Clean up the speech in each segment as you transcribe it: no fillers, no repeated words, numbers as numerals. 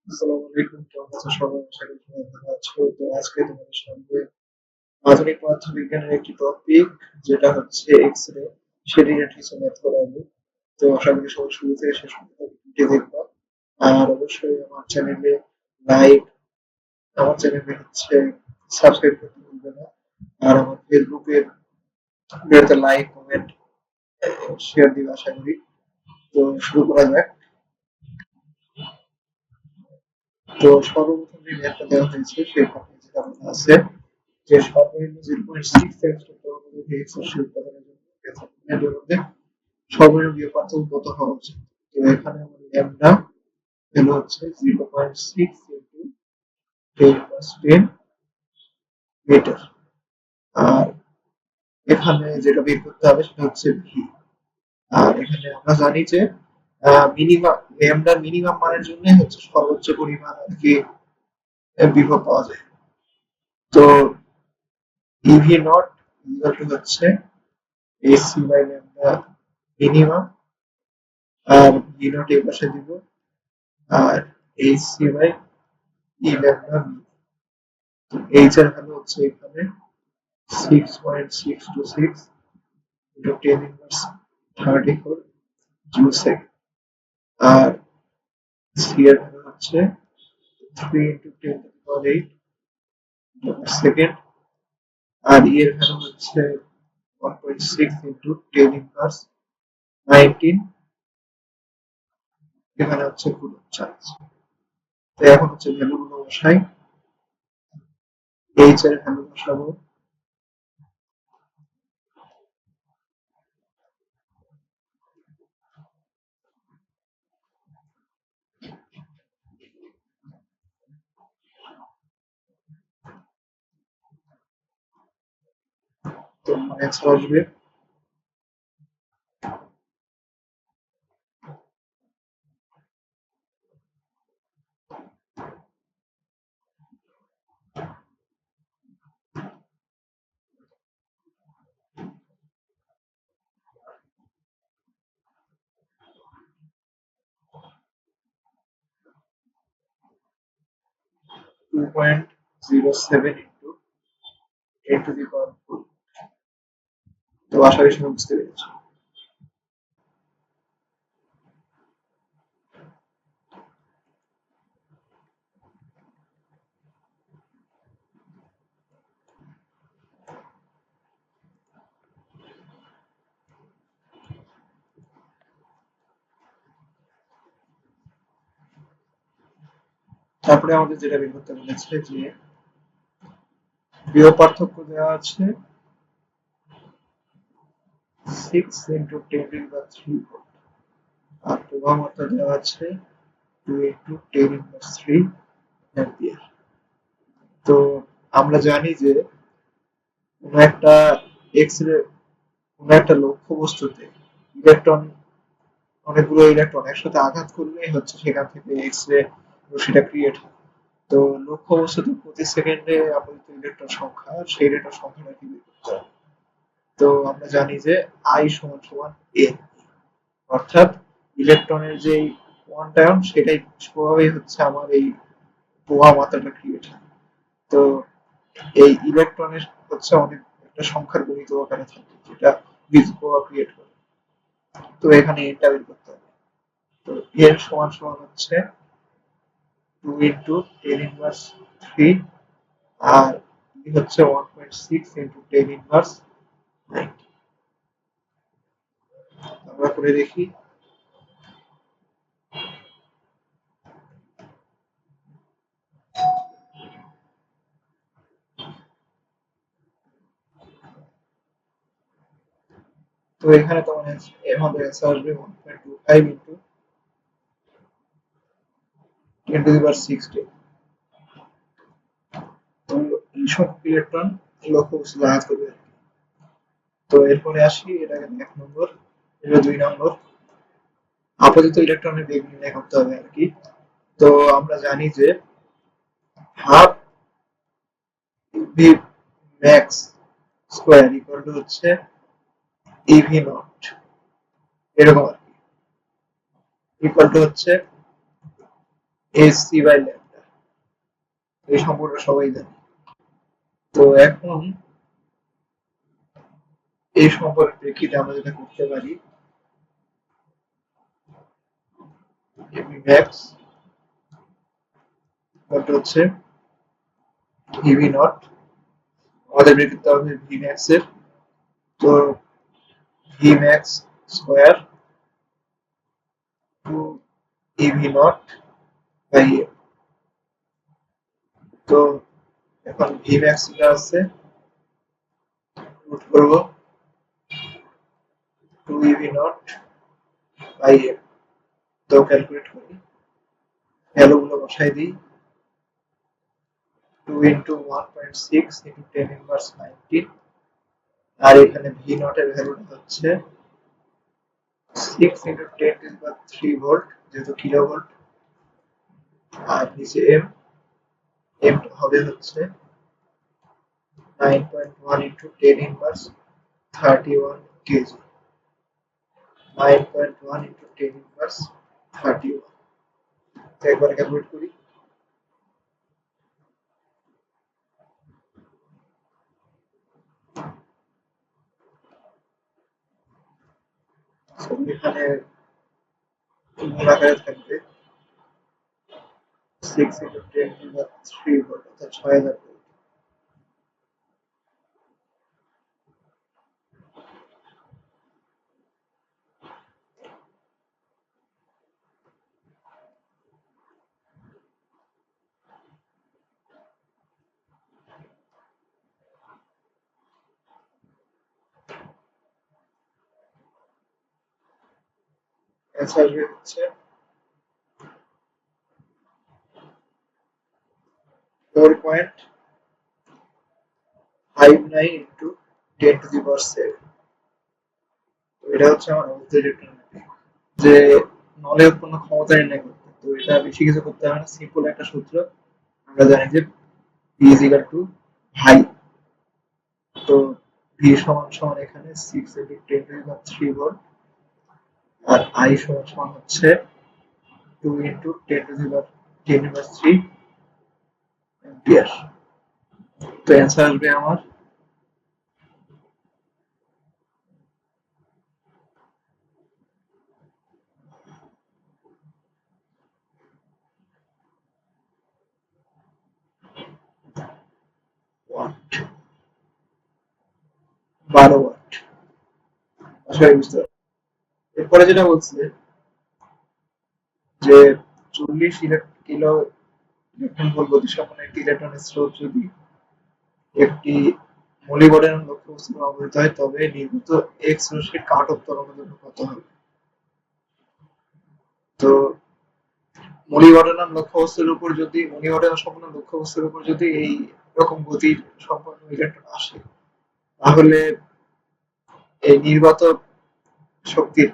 আসসালামু আলাইকুম, কেমন আছো সবাই? আশা করি সবাই ভালো আছো। তো আজকে তোমাদের সামনে আধুনিক পদার্থবিজ্ঞানের একটি টপিক, যেটা হচ্ছে এক্স রে, সেটি নিয়ে কিছু ম্যাথ করাবো। তো আশা করি সবাই শুরু থেকে শেষ পর্যন্ত ভিডিওটি দেখবা। আর অবশ্যই লাইক আমার চ্যানেলে হচ্ছে সাবস্ক্রাইব করতে ভুলবে না। আর আমার ফেসবুকে ভিডিওতে লাইক, কমেন্ট, শেয়ার দিবে আশা করি। তো শুরু করা যাক। তো সর্বপ্রথম যে ম্যাথটা দেওয়া হয়েছে সেই ম্যাথে যেটা বলা আছে যে সর্বনিম্ন 0.6 সেকেন্ড তরঙ্গদৈর্ঘ্য এক্স রাশি উৎপাদনের জন্য মেরুর মধ্যে সর্বনিম্ন বিভব পার্থক্য কত হওয়া উচিত। তো এখানে আমাদের ল্যামডা ভ্যালু হচ্ছে 0.6 ইন্টু 10 মিটার। আর এখানে যেটা বের করতে হবে সেটা হচ্ছে ভি। আর এখানে আমরা জানি যে মিনিমাম ল্যামডার মিনিমাম মানের জন্য হচ্ছে সর্বোচ্চ পরিমাণ আর কি বিভব পাওয়া যায়। তো ইভি নট ইকুয়াল টু হচ্ছে এসি বাই ল্যামডা মিনিমাম, আর ভি নট এই পাশে দিব, আর HC by E lambda B. তো এইচ এর ভ্যালু হচ্ছে এখানে 6.626 ইন্টু 10 ইনভার্স 34 জুল সেকেন্ড। আর সি এর ভ্যালু হচ্ছে 3 into 10 to the power 8 second. আর ই এর ভ্যালু হচ্ছে 1.6 ইন্টু 10 ইনভার্স 19, এখানে হচ্ছে কুলম্ব চার্জ। তো এখন হচ্ছে ভ্যালুগুলো বসাই। এইচ এর ভ্যালু বসাবো, তো অ্যান্সার আসবে 2.07 ইন্টু 10 টু দি পাওয়ার 4। তো আশা করি সবাই বুঝতে পেরেছি। তারপরে আমাদের যেটা বের করতে বলেছে যে বিভব পার্থক্য দেওয়া আছে 6 into 10 to the power 3 volt, আর প্রবাহ মাত্রা দেওয়া আছে 2 ইন্টু 10 ইনভার্স 3 অ্যাম্পিয়ার। তো আমরা জানি যে কোনো একটা এক্স রে, কোনো একটা লক্ষ্য বস্তুতে ইলেকট্রন, অনেকগুলো ইলেকট্রন একসাথে আঘাত করলেই হচ্ছে সেখান থেকে এক্স রে রশ্মিটা ক্রিয়েট হয়। তো লক্ষ্য বস্তুতে প্রতি সেকেন্ডে আপতিত ইলেকট্রন সংখ্যা, সেই রেটার সংখ্যাটা কি বের করতে হবে। তো আমরা জানি যে আই সমান সমান এন, অর্থাৎ ইলেকট্রনের যে কোয়ান্টায়ন সেটাই প্রভাবেই হচ্ছে আমার এই প্রবাহ মাত্রাটা ক্রিয়েট হয়। তো এই ইলেকট্রনের হচ্ছে অনেক একটা সংখ্যার গণিত আকারে থাকে যেটা বিদ্যুৎ প্রবাহ ক্রিয়েট করে। তো এখানে এটা বের করতে হবে। তো এর সমান সমান হচ্ছে 2 ইন্টু 10 ইনভার্স 3, আর ই হচ্ছে 1.6 ইন্টু 10 ইনভার্স 90। আমরা করে দেখি। তো এখানে তোমার আমাদের অ্যান্সার আসবে 1.25 ইন্টু 10 টু দি পাওয়ার 16। তো এইসব ইলেকট্রন লক্ষ্য বস্তু আঘাত করবে। তো এরপরে আসি, এটাকে 1 নম্বর, এটা 2 নম্বর। আপাতত ইলেকট্রনের বেগ নির্ণয় করতে হবে আর কি। তো আমরা জানি যে half V max square equal to হচ্ছে ইভি নট, এরকম আর কি, ইকুয়াল টু হচ্ছে এসি বাই ল্যামডা। এই সম্পর্কটা সবাই জানে। তো এখন এই সম্পর্কের প্রেক্ষিতে আমরা যেটা করতে পারি, ম্যাক্স হচ্ছে ইভি নট, আমাদের বের করতে হবে ভি ম্যাক্স এর। তো V max square to E V not by A. তো এখন ভি ম্যাক্স যেটা আছে রুট করবো to E V not by A. তো ক্যালকুলেট করি, ভ্যালু গুলো বসাই দিই। 2 into 1.6 into 10 inverse 19, আর এখানে ভি নট এর ভ্যালুটা হচ্ছে 6 into 10 to the power 3 volt, যেহেতু কিলোভোল্ট। আর নিচে এম, এম হবে হচ্ছে 9.1 into 10 inverse 31 KG. 9.1 into 10 inverse 31। তো একবার ক্যালকুলেট করি। এখানে গুণ আকারে থাকবে 6 into 10 to the power 3 volt, অর্থাৎ 6000 ভোল্ট। অ্যান্সার হচ্ছে 4.59 into 10 to the power 7। তো এটা হচ্ছে আমার অবজেক্টিভ, যে নলে উৎপন্ন ক্ষমতা নির্ণয় করতে। তো এটা বেশি কিছু করতে হবে না, সিম্পল একটা সূত্র। আমরা জানি যে V is equal to I। তো V সমান সমান এখানে 6 into 10 to the power 3 volt, আর I সমান সমান হচ্ছে 2 into 10 to the power 10 over 3 ampere. তো অ্যান্সার আসবে আমার 12 ওয়াট। আশা করি বুঝতে পারছি। এরপরে যেটা বলছে যে 40 কিলো ইলেকট্রন ভোল্ট গতিসম্পন্ন একটি ইলেকট্রনের স্রোত যদি একটি মলিবডেনাম লক্ষ্যবস্তু ব্যবহৃত হয়, তবে নির্গত এক্স রশ্মির কাটঅফ তরঙ্গ দৈর্ঘ্য কত হবে? তো মলিবডেনাম সম্পন্ন লক্ষ্যবস্তুর উপর যদি এই রকম গতির সম্পন্ন ইলেকট্রন আসে, তাহলে এই নির্গত শক্তির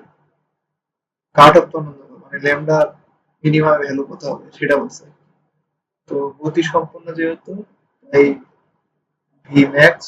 কাটঅফ তরঙ্গ দৈর্ঘ্য মানে ল্যামডা মিনিমাম ভ্যালু কত হবে সেটা বলছে। তো গতি সম্পন্ন যেহেতু, এই ভি ম্যাক্স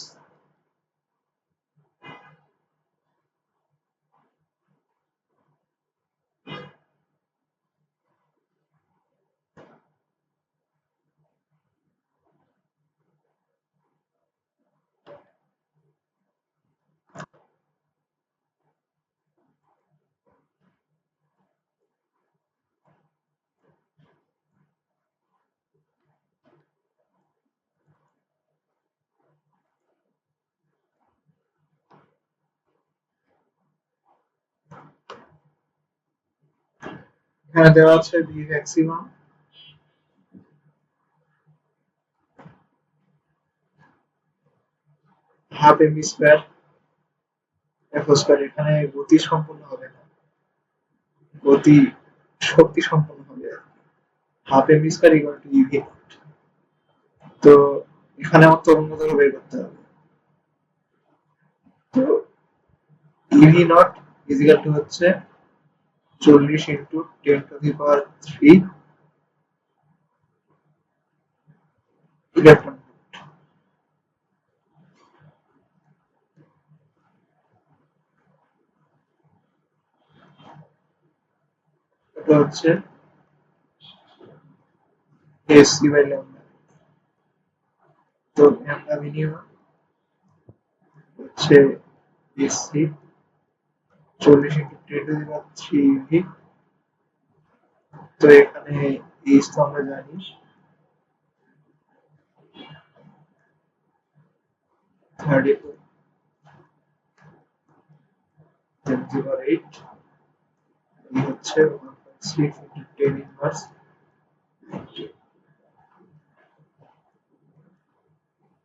এখানে দেওয়া আছে V maximum half M square F square. এখানে গতি সম্পন্ন হবে না, গতি শক্তি সম্পন্ন হবে। Half M square equal to EV. তো এখানে আমার তরঙ্গ দৈর্ঘ্য বের করতে হবে। তো EV not is equal to হচ্ছে 40 into 10 to the power 3 electron. এটা হচ্ছে এসি বাই ল্যামডা। তো ল্যামডা মিনিমাম হচ্ছে এসি 40 ইন্টু 10⁻³ ইভি। তো এখানে এইচ তো আমরা জানি 34/8, এই হচ্ছে 1.6 ইন্টু 10⁻⁹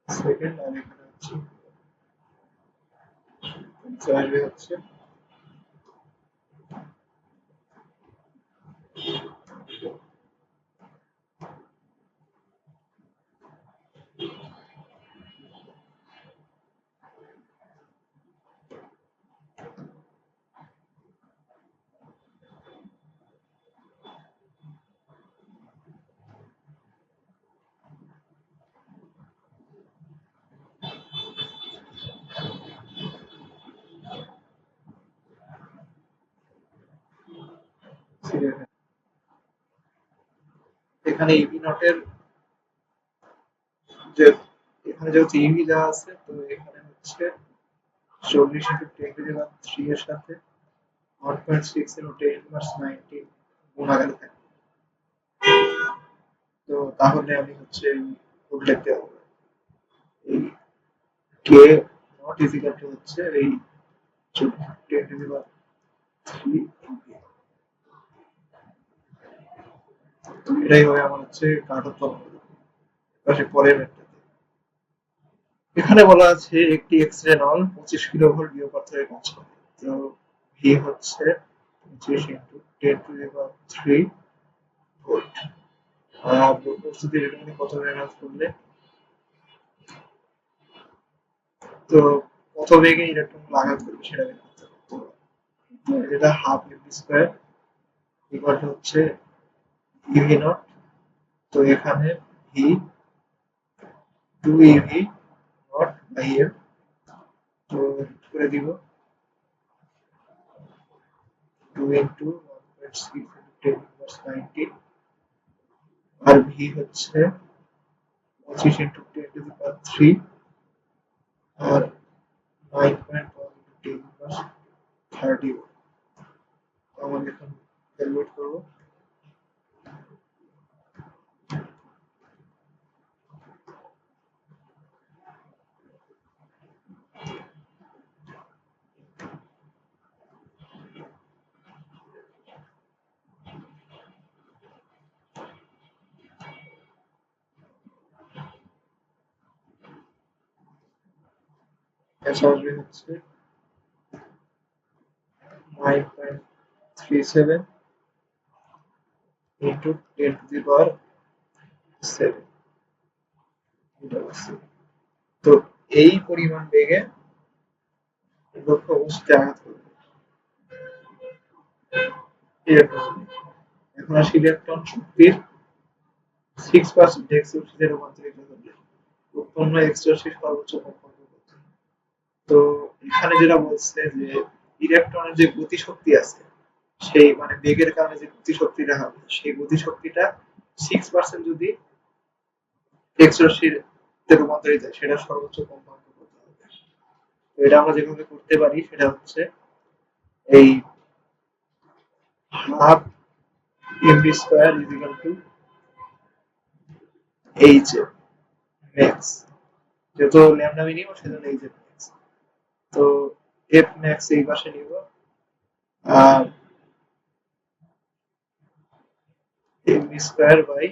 সেকেন্ড। আর এখানে হচ্ছে আসবে হচ্ছে এখানে ইভি নটের যে এখানে যেহেতু ইভি দেওয়া আছে, তো এখানে হচ্ছে 40 ইন্টু 10⁻³ এর সাথে 1.6 ইন্টু 10⁻⁹ গুণাকারে থাকে। তো তাহলে আমি হচ্ছে কোড লিখতে পারবো, এই কে নট ইজিক্যাল টু হচ্ছে এই 10⁻³ তো এটাই হবে আমার হচ্ছে কার্টন তরঙ্গ। পাশে পরের ম্যাথটাতে এখানে বলা আছে একটি এক্স রে নল 25 কিলোভোল্ট বিয়োগ পার্থক্যে কাজ করে। তো ভি হচ্ছে 25 ইন্টু 10⁻³ ভোল্ট। আর প্রস্তুতি রেটিং কত রেফারেন্স করলে তো কত বেগে ইলেকট্রন আঘাত করবে সেটা বের করতে হবে। তো এটা half MV square equal to হচ্ছে ইভি নট। তো এখানে V 2 EV not by F. তো করে দিব 2 ইন্টু 1.6 10⁻⁹ আর ভি হচ্ছে 25 ইন্টু 10⁻³ আর 9.1 ইন্টু 10⁻30। আমরা এখন ক্যালকুলেট করবো। আসবে হচ্ছে 9.37 ইন্টু 10⁻⁷। তো এই পরিমাণ বেগে লক্ষ্য বস্তুতে আঘাত করবে। এখন আসি ইলেকট্রন শক্তির 6% এক্স শক্তিতে রূপান্তরিত হবে উৎপন্ন এক্স রশ্মির সর্বোচ্চ কম্পাঙ্ক কত। তো এখানে যেটা বলছে যে ইলেকট্রনের যে গতি শক্তি আছে, সেই মানে বেগের কারণে যে গতি শক্তিটা হবে, সেই গতি শক্তিটা 6% যদি এক্স রশ্মিতে রূপান্তরিত হয়, সেটা সর্বোচ্চ কম্পাঙ্ক কত হবে। তো এটা আমরা যেভাবে করতে পারি সেটা হচ্ছে এই half MV square is equal two H max, যেহেতু ল্যামডা মিনিমাম সেজন্য এইচ ম্যাক্স। তো এফ ম্যাক্স এই পাশে নিব আর এমভি স্কয়ার বাই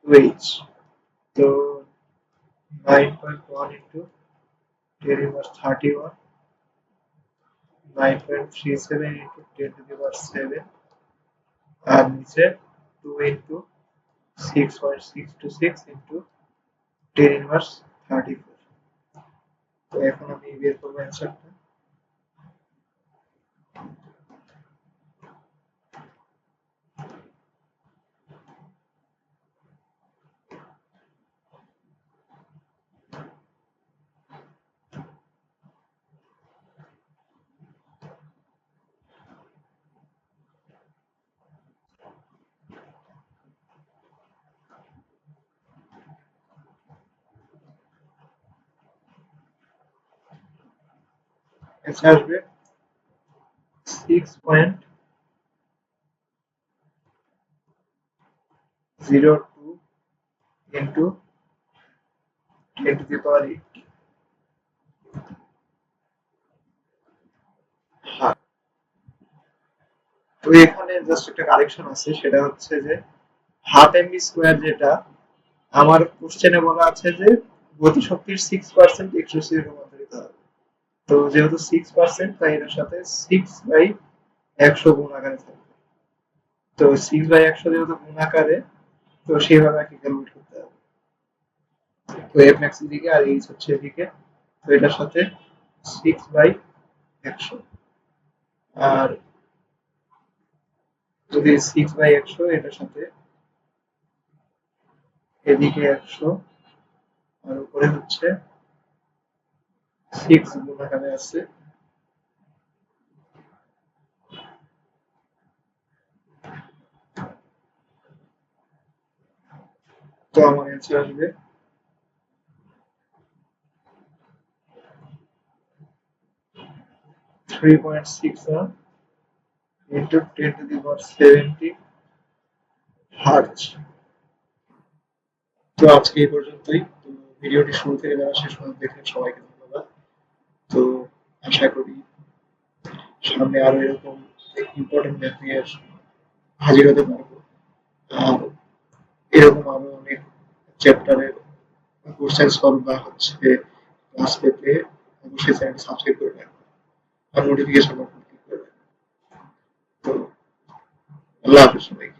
এইচ। তো 9.1 ইন্টু 10⁻31, 9.37 ইন্টু 10⁻7 আর নিচে 2 ইন্টু 6.626 ইন্টু 10⁻34। তো এখন আমি বের করবো অ্যান্সারটা। অ্যান্সার আসবে 6.02 ইন্টু 10⁸। হ্যাঁ, তো এখানে জাস্ট একটা কারেকশন আছে, সেটা হচ্ছে যে হাফ এমভি স্কোয়ার, যেটা আমার কোশ্চেনে বলা আছে যে গতিশক্তির 6% এক্সএসি এর রূপান্তরিত হবে। তো যেহেতু 6%, তাই এর সাথে 6/100 গুণ আকারে থাকবে। তো 6/100 যেহেতু গুণ আকারে, তো সেইভাবে আর কি ক্যালকুলেট করতে হবে। তো এফ ম্যাক্স এদিকে আর এইচ হচ্ছে এদিকে, তো এটার সাথে 6/100, আর যদি 6/100 এটার সাথে এদিকে 100, আর উপরে হচ্ছে 6 গুণ আকারে আছে। তো আমার অ্যান্সার আসবে 3.61 into 10⁻70 হার্জ। তো আজকে এই পর্যন্তই। তো ভিডিওটি শুরু থেকে যারা শেষ পর্যন্ত দেখেন সবাইকে ধন্যবাদ। তো আশা করি সামনে আরো এরকম ইম্পর্টেন্ট ম্যাথ নিয়ে হাজির হতে পারবো। আর এরকম আরো অনেক চ্যাপ্টারের কোশ্চেন সলভ বা হচ্ছে ক্লাস পেতে অবশ্যই চ্যানেলটি সাবস্ক্রাইব করে রাখবেন আর নোটিফিকেশন ক্লিক করে রাখবেন। তো আল্লাহ হাফেজ সবাইকে।